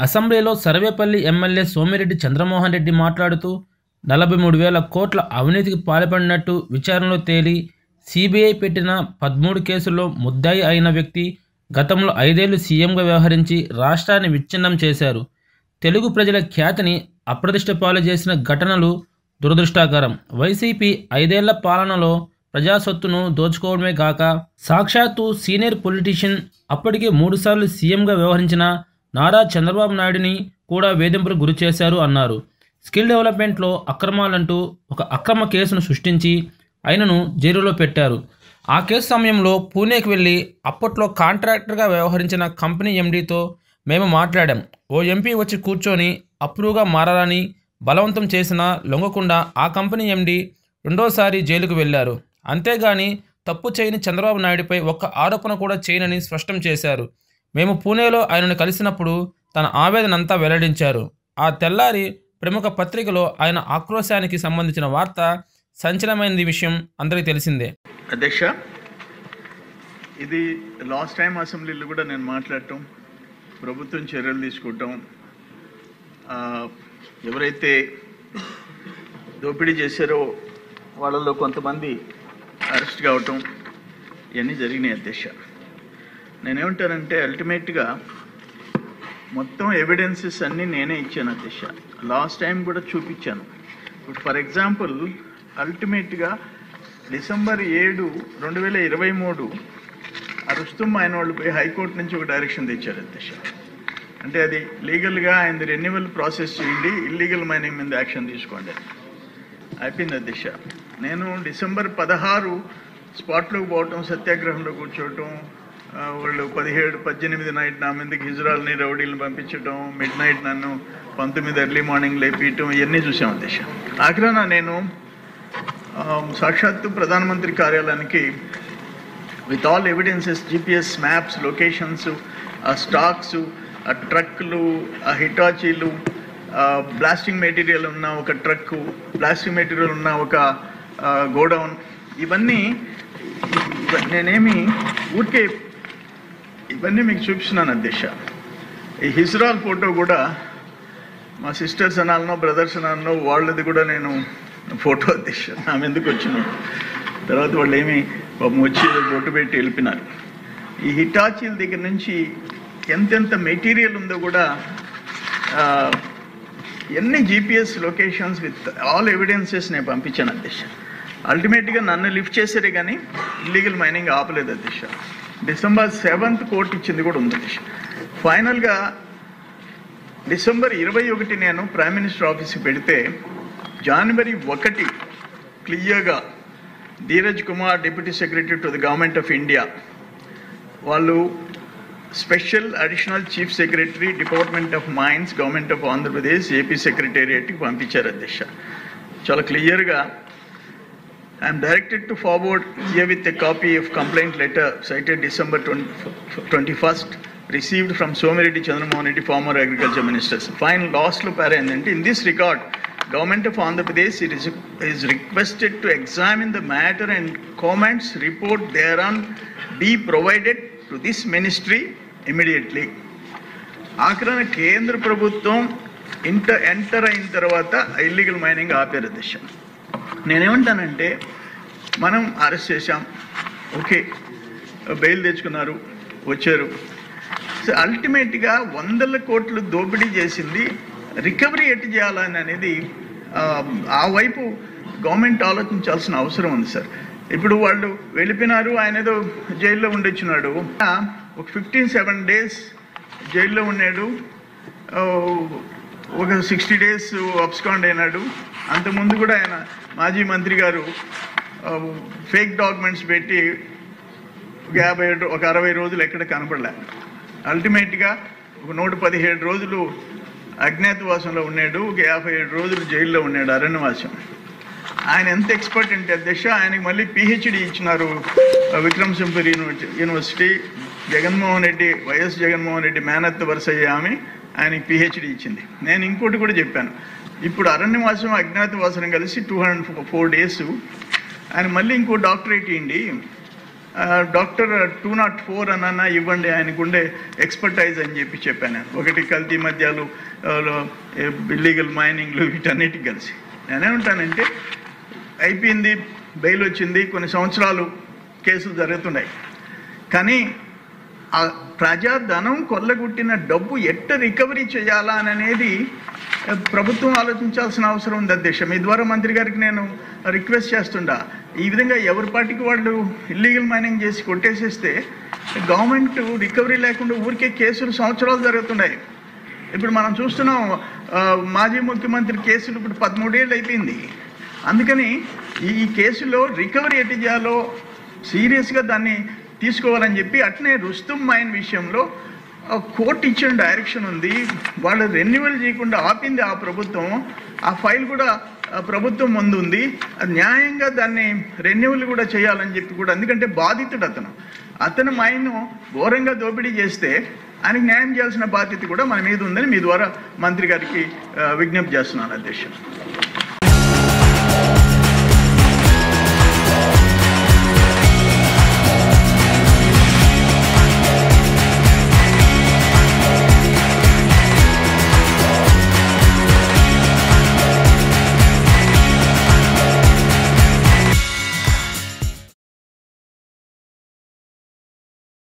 అసెంబ్లీలో సర్వేపల్లి ఎమ్మెల్యే సోమిరెడ్డి చంద్రమోహన్ రెడ్డి మాట్లాడుతూ 43,000 కోట్ల అవినీతికి పాల్పడినట్టు విచారణలో తేలి సిబిఐ పెట్టిన 13 కేసుల్లో ముద్దాయి అయిన వ్యక్తి గతంలో 5 ఏళ్లు సీఎంగా వ్యవహరించి రాష్ట్రాన్ని విచ్ఛిన్నం చేశారు. తెలుగు ప్రజల ఖ్యాతిని అప్రతిష్ట పాలు చేసిన ఘటనలు దురదృష్టకరం. వైసీపీ 5 ఏళ్ల పాలనలో ప్రజాసొత్తును దోచుకోవడమే కాక సాక్షాత్తు సీనియర్ పొలిటీషియన్ అప్పటికే 3 సార్లు సీఎంగా వ్యవహరించిన నారా చంద్రబాబు నాయుడిని కూడా వేధింపులకు గురి చేశారు అన్నారు. స్కిల్ డెవలప్మెంట్లో అక్రమాలంటూ ఒక అక్రమ కేసును సృష్టించి ఆయనను జైలులో పెట్టారు. ఆ కేసు సమయంలో పూణేకి వెళ్ళి అప్పట్లో కాంట్రాక్టర్గా వ్యవహరించిన కంపెనీ ఎండీతో మేము మాట్లాడాం. ఓ ఎంపీ వచ్చి కూర్చొని అప్రూవ్గా మారాలని బలవంతం చేసినా లొంగకుండా ఆ కంపెనీ ఎండీ రెండోసారి జైలుకు వెళ్లారు. అంతేగాని తప్పు చేయని చంద్రబాబు నాయుడిపై ఒక్క ఆరోపణ కూడా చేయనని స్పష్టం చేశారు. మేము పూణేలో ఆయనను కలిసినప్పుడు తన ఆవేదన అంతా వెల్లడించారు. ఆ తెల్లారి ప్రముఖ పత్రికలో ఆయన ఆక్రోశానికి సంబంధించిన వార్త సంచలనమైన విషయం అందరికీ తెలిసిందే. అధ్యక్ష, ఇది లాస్ట్ టైం అసెంబ్లీలో కూడా నేను మాట్లాడటం, ప్రభుత్వం చర్యలు తీసుకోవటం, ఎవరైతే దోపిడీ చేశారో వాళ్ళలో కొంతమంది అరెస్ట్ కావటం ఇవన్నీ జరిగినాయి. అధ్యక్ష, నేనేమంటానంటే అల్టిమేట్గా మొత్తం ఎవిడెన్సెస్ అన్నీ నేనే ఇచ్చాను. అధ్యక్ష, లాస్ట్ టైం కూడా చూపించాను. ఇప్పుడు ఫర్ ఎగ్జాంపుల్ అల్టిమేట్గా డిసెంబర్ 7, 2023 రుస్తుమ్ ఆయన వాళ్ళు పోయి హైకోర్టు నుంచి ఒక డైరెక్షన్ తెచ్చారు. అధ్యక్ష, అంటే అది లీగల్గా ఆయన రెన్యువల్ ప్రాసెస్ చేయండి, ఇల్లీగల్ మైనింగ్ మీద యాక్షన్ తీసుకోండి అయిపోయింది. అధ్యక్ష, నేను డిసెంబర్ 16 స్పాట్లోకి పోవటం, సత్యాగ్రహంలో కూర్చోవటం, వాళ్ళు 17, 18 నైట్ నా మీదకి హిజ్రాల్ని రౌడీలను పంపించడం, మిడ్ నైట్ నన్ను 19 ఎర్లీ మార్నింగ్ లేపీయటం ఇవన్నీ చూసాం. అధ్యక్ష, ఆఖరాన నేను సాక్షాత్తు ప్రధానమంత్రి కార్యాలయానికి with all evidences, GPS maps, locations, ఆ స్టాక్స్, ఆ ట్రక్లు, ఆ హిటాచీలు, బ్లాస్టింగ్ మెటీరియల్ ఉన్న ఒక ట్రక్కు, బ్లాస్టింగ్ మెటీరియల్ ఉన్న ఒక గోడౌన్, ఇవన్నీ నేనేమి ఊరికే ఇవన్నీ మీకు చూపిస్తున్నాను. అధ్యక్ష, ఈ హిజ్రాల్ ఫోటో కూడా మా సిస్టర్స్ అనాలనో బ్రదర్స్ అనాలనో వాళ్ళది కూడా నేను ఫోటో. అధ్యక్ష, నా ఎందుకు వచ్చిన తర్వాత వాళ్ళు ఏమి వచ్చి బొట్టు పెట్టి వెళ్ళిపోయినారు. ఈ హిటాచీల దగ్గర నుంచి ఎంతెంత మెటీరియల్ ఉందో కూడా ఎన్ని GPS locations with all evidences నేను పంపించాను. అధ్యక్ష, అల్టిమేట్గా నన్ను లిఫ్ట్ చేశారే కానీ ఇల్లీగల్ మైనింగ్ ఆపలేదు. అధ్యక్ష, డిసెంబర్ 7 కోర్టు ఇచ్చింది కూడా ఉంది. అధ్యక్ష, ఫైనల్గా డిసెంబర్ 21 నేను ప్రైమ్ మినిస్టర్ ఆఫీస్కి పెడితే జనవరి 1 క్లియర్గా Dheeraj Kumar, deputy secretary to the government of India, వాళ్ళు special additional chief secretary, department of mines, government of Andhra Pradesh, AP సెక్రటేరియట్కి పంపించారు. అధ్యక్ష, చాలా క్లియర్గా I'm directed to forward herewith a copy of complaint letter cited December 21st received from Somireddy Chandramohan Reddy, former agriculture ministers. Final lastlo para endante, in this regard government of Andhra Pradesh is requested to examine the matter and comments report thereon be provided to this ministry immediately. ఆఖరణ కేంద్ర ప్రభుత్వం enter అయిన తర్వాత illegal mining ఆపారు. అధ్యక్ష, నేనేమంటానంటే మనం arrest చేశాం, ఓకే, బెయిల్ తెచ్చుకున్నారు, వచ్చారు. సో అల్టిమేట్గా 100 కోట్లు దోపిడీ చేసింది రికవరీ ఎట్టు చేయాలని అనేది ఆ వైపు గవర్నమెంట్ ఆలోచించాల్సిన అవసరం ఉంది సార్. ఇప్పుడు వాళ్ళు వెళ్ళిపోయినారు, ఆయన ఏదో జైల్లో ఉండొచ్చున్నాడు, ఒక 57 days జైల్లో ఉన్నాడు, ఒక 60 days అబ్స్కాండ్ అయినాడు. అంతకుముందు కూడా ఆయన మాజీ మంత్రి గారు ఫేక్ డాక్యుమెంట్స్ పెట్టి ఒక 60 రోజులు ఎక్కడ కనపడలే. అల్టిమేట్గా ఒక 117 రోజులు అజ్ఞాతవాసంలో ఉన్నాడు, ఒక 57 రోజులు జైల్లో ఉన్నాడు, అరణ్యవాసం. ఆయన ఎంత ఎక్స్పర్ట్ అంటే అధ్యక్ష, ఆయనకి మళ్ళీ పిహెచ్డి ఇచ్చినారు విక్రమసింహపురి యూనివర్సిటీ. జగన్మోహన్ రెడ్డి, వైఎస్ జగన్మోహన్ రెడ్డి మేనత్త వరుసయ్య ఆమె ఆయనకి పిహెచ్డి ఇచ్చింది. నేను ఇంకోటి కూడా చెప్పాను, ఇప్పుడు అరణ్యవాసం అజ్ఞాతవాసం కలిసి 204 days ఆయన మళ్ళీ ఇంకో డాక్టరేట్ ఇవ్వండి, డాక్టర్ 204 అన్న ఇవ్వండి, ఆయనకు ఉండే ఎక్స్పర్టైజ్ అని చెప్పాను. ఒకటి కల్తీ మద్యాలు, ఇల్లీగల్ మైనింగ్లు, వీటన్నిటికి కలిసి నేనేమంటానంటే అయిపోయింది, బెయిల్ వచ్చింది, కొన్ని సంవత్సరాలు కేసులు జరుగుతున్నాయి, కానీ ఆ ప్రజాధనం కొల్లగొట్టిన డబ్బు ఎట్ట రికవరీ చేయాలా అనేది ప్రభుత్వం ఆలోచించాల్సిన అవసరం ఉంది అధ్యక్ష. మీ ద్వారా మంత్రి గారికి నేను రిక్వెస్ట్ చేస్తుండా, ఈ విధంగా ఎవరి పార్టీకి వాళ్ళు ఇల్లీగల్ మైనింగ్ చేసి కొట్టేసేస్తే గవర్నమెంట్ రికవరీ లేకుండా ఊరికే కేసులు సంవత్సరాలు జరుగుతున్నాయి. ఇప్పుడు మనం చూస్తున్నాం, మాజీ ముఖ్యమంత్రి కేసులు ఇప్పుడు 13 ఏళ్ళు అయిపోయింది. అందుకని ఈ కేసులో రికవరీ ఎట్టి చేయాలో సీరియస్గా దాన్ని తీసుకోవాలని చెప్పి, అట్నే రుస్తుం మైన్ విషయంలో కోర్టు ఇచ్చిన డైరెక్షన్ ఉంది, వాళ్ళు రెన్యువల్ చేయకుండా ఆపింది ఆ ప్రభుత్వం. ఆ ఫైల్ కూడా ప్రభుత్వం ముందు ఉంది, న్యాయంగా దాన్ని రెన్యువల్ కూడా చేయాలని చెప్పి కూడా, ఎందుకంటే బాధితుడు అతను మైన్ ఘోరంగా దోపిడీ చేస్తే ఆయనకు న్యాయం చేయాల్సిన బాధ్యత కూడా మన మీద ఉందని మీ ద్వారా మంత్రి గారికి విజ్ఞప్తి చేస్తున్నాను అధ్యక్ష.